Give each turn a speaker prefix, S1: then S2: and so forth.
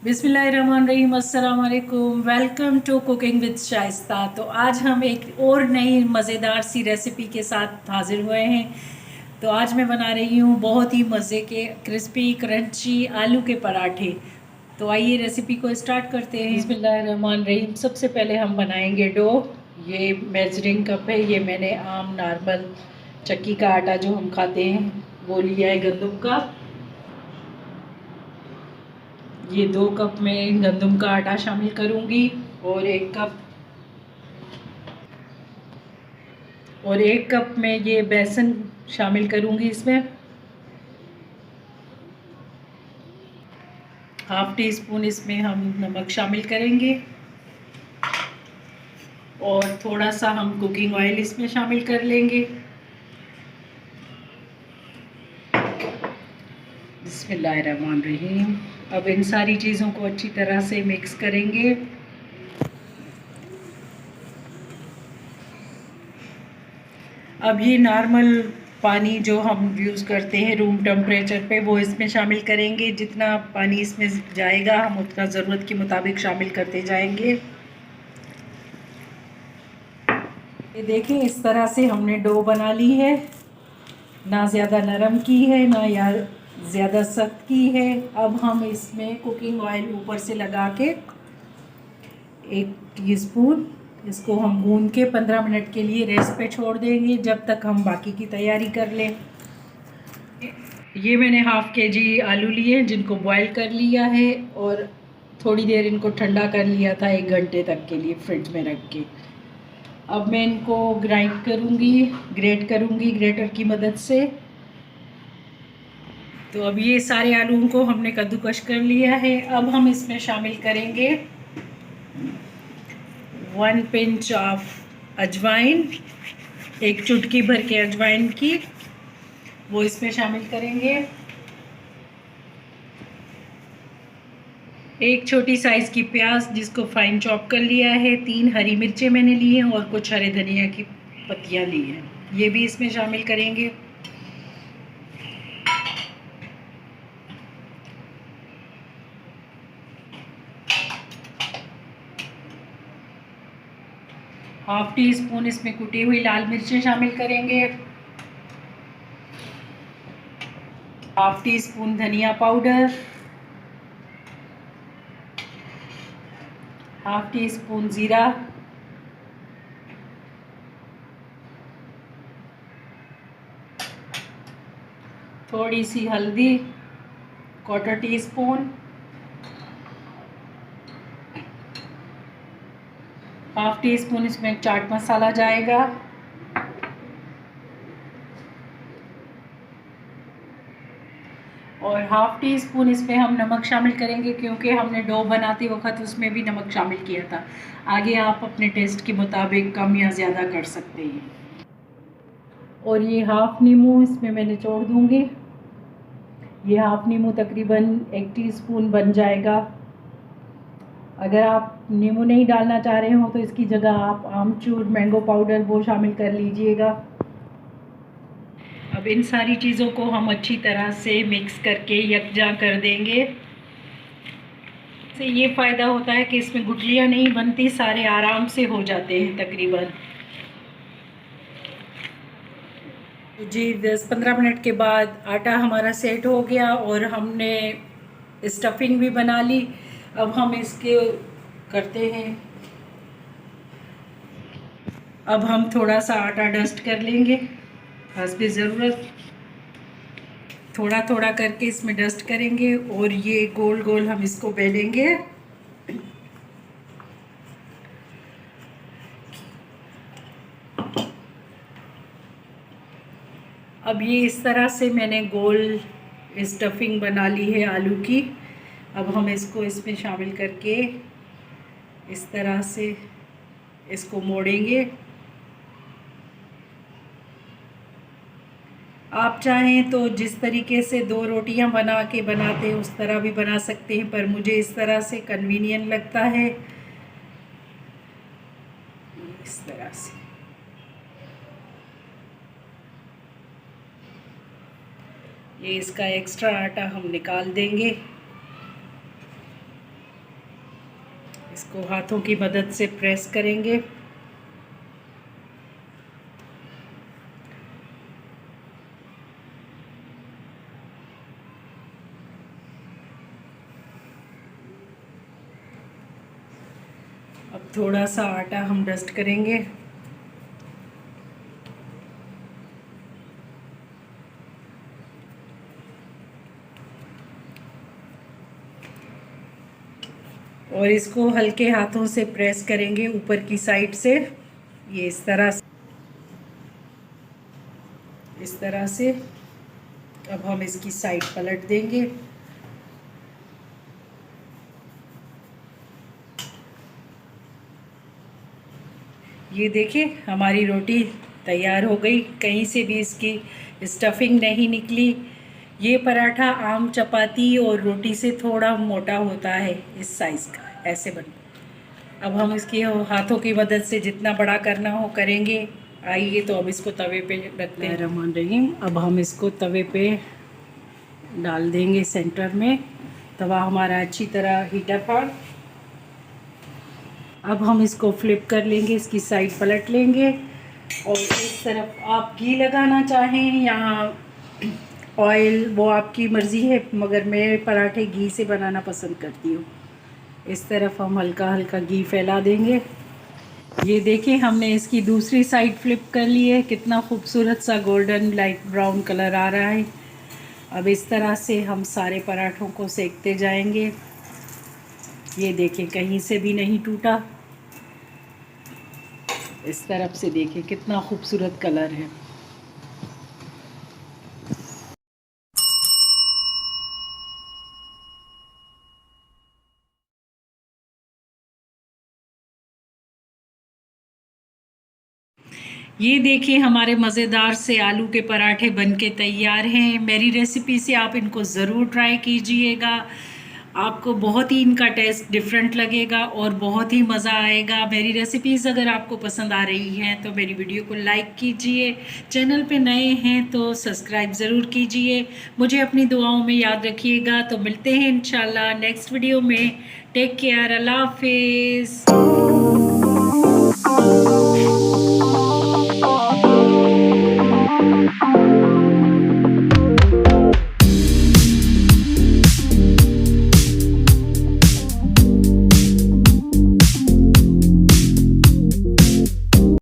S1: बिस्मिल्लाहिर्रहमानिर्रहीम, अस्सलाम वालेकुम। Welcome to cooking with Shaista. तो आज हम एक और नई मज़ेदार सी रेसिपी के साथ हाजिर हुए हैं। तो आज मैं बना रही हूँ बहुत ही मज़े के क्रिस्पी क्रंची आलू के पराठे। तो आइए रेसिपी को स्टार्ट करते हैं। बिस्मिल्लाहिर्रहमानिर्रहीम। सबसे पहले हम बनाएंगे डो। ये मेजरिंग कप है, ये मैंने आम नॉर्मल चक्की का आटा जो हम खाते हैं वो लिया है गंदम का। ये 2 कप में गंदम का आटा शामिल करूंगी और 1 कप में ये बेसन शामिल करूंगी। इसमें हाफ टी स्पून इसमें हम नमक शामिल करेंगे और थोड़ा सा हम कुकिंग ऑयल इसमें शामिल कर लेंगे। बिस्मिल्लाहिर्रहमानिर्रहीम। अब इन सारी चीज़ों को अच्छी तरह से मिक्स करेंगे। अब ये नॉर्मल पानी जो हम यूज़ करते हैं रूम टेम्परेचर पे वो इसमें शामिल करेंगे। जितना पानी इसमें जाएगा हम उतना ज़रूरत के मुताबिक शामिल करते जाएंगे। ये देखें, इस तरह से हमने डो बना ली है। ना ज़्यादा नरम की है ना या ज़्यादा सख्त की है। अब हम इसमें कुकिंग ऑयल ऊपर से लगा के 1 टीस्पून इसको हम गूंद के 15 मिनट के लिए रेस्ट पे छोड़ देंगे, जब तक हम बाकी की तैयारी कर लें। ये मैंने हाफ केजी आलू लिए हैं जिनको बॉईल कर लिया है और थोड़ी देर इनको ठंडा कर लिया था 1 घंटे तक के लिए फ्रिज में रख के। अब मैं इनको ग्रेट करूँगी ग्रेटर की मदद से। तो अब ये सारे आलू को हमने कद्दूकश कर लिया है। अब हम इसमें शामिल करेंगे 1 पिंच ऑफ अजवाइन, 1 चुटकी भर के अजवाइन की वो इसमें शामिल करेंगे। 1 छोटी साइज़ की प्याज जिसको फाइन चॉप कर लिया है। 3 हरी मिर्चें मैंने ली हैं और कुछ हरे धनिया की पत्तियां ली हैं, ये भी इसमें शामिल करेंगे। हाफ टी स्पून इसमें कुटी हुई लाल मिर्चें शामिल करेंगे। हाफ टी स्पून धनिया पाउडर, हाफ टी स्पून ज़ीरा, थोड़ी सी हल्दी, 1/4 टीस्पून, हाफ टी स्पून इसमें चाट मसाला जाएगा और हाफ टी स्पून इसमें हम नमक शामिल करेंगे, क्योंकि हमने डो बनाते वक्त उसमें भी नमक शामिल किया था। आगे आप अपने टेस्ट के मुताबिक कम या ज़्यादा कर सकते हैं। और ये हाफ नींबू इसमें मैं निचोड़ दूँगी। ये हाफ नींबू तकरीबन 1 टीस्पून बन जाएगा। अगर आप नींबू नहीं डालना चाह रहे हो तो इसकी जगह आप आमचूर मैंगो पाउडर वो शामिल कर लीजिएगा। अब इन सारी चीज़ों को हम अच्छी तरह से मिक्स करके यकजा कर देंगे। से ये फ़ायदा होता है कि इसमें गुठलियाँ नहीं बनती, सारे आराम से हो जाते हैं तकरीबन। जी 10-15 मिनट के बाद आटा हमारा सेट हो गया और हमने स्टफिंग भी बना ली। अब हम इसके करते हैं, अब हम थोड़ा सा आटा डस्ट कर लेंगे हस्बे ज़रूरत। थोड़ा थोड़ा करके इसमें डस्ट करेंगे और ये गोल गोल हम इसको बेलेंगे। अब ये इस तरह से मैंने गोल स्टफिंग बना ली है आलू की। अब हम इसको इसमें शामिल करके इस तरह से इसको मोड़ेंगे। आप चाहें तो जिस तरीके से 2 रोटियां बना के बनाते हैं उस तरह भी बना सकते हैं, पर मुझे इस तरह से कन्वीनियंट लगता है। इस तरह से ये इसका एक्स्ट्रा आटा हम निकाल देंगे। इसको हाथों की मदद से प्रेस करेंगे। अब थोड़ा सा आटा हम डस्ट करेंगे। और इसको हल्के हाथों से प्रेस करेंगे ऊपर की साइड से, ये इस तरह से। अब हम इसकी साइड पलट देंगे। ये देखिए हमारी रोटी तैयार हो गई, कहीं से भी इसकी स्टफिंग नहीं निकली। ये पराठा आम चपाती और रोटी से थोड़ा मोटा होता है, इस साइज़ का ऐसे बन। अब हम इसकी हाथों की मदद से जितना बड़ा करना हो करेंगे। आइए तो अब इसको तवे पे रखते हैं। रहमान रहीम। अब हम इसको तवे पे डाल देंगे सेंटर में। तवा हमारा अच्छी तरह हीटअप है। अब हम इसको फ्लिप कर लेंगे, इसकी साइड पलट लेंगे और इस तरफ आप घी लगाना चाहें या ऑयल, वो आपकी मर्ज़ी है, मगर मैं पराठे घी से बनाना पसंद करती हूँ। इस तरफ हम हल्का हल्का घी फैला देंगे। ये देखिए हमने इसकी दूसरी साइड फ्लिप कर ली है, कितना खूबसूरत सा गोल्डन लाइट ब्राउन कलर आ रहा है। अब इस तरह से हम सारे पराठों को सेकते जाएंगे। ये देखिए कहीं से भी नहीं टूटा। इस तरफ से देखिए कितना खूबसूरत कलर है। ये देखिए हमारे मज़ेदार से आलू के पराठे बनके तैयार हैं। मेरी रेसिपी से आप इनको ज़रूर ट्राई कीजिएगा। आपको बहुत ही इनका टेस्ट डिफरेंट लगेगा और बहुत ही मज़ा आएगा। मेरी रेसिपीज़ अगर आपको पसंद आ रही हैं तो मेरी वीडियो को लाइक कीजिए। चैनल पे नए हैं तो सब्सक्राइब ज़रूर कीजिए। मुझे अपनी दुआओं में याद रखिएगा। तो मिलते हैं इंशाल्लाह नेक्स्ट वीडियो में। टेक केयर, अल्लाह हाफिज़।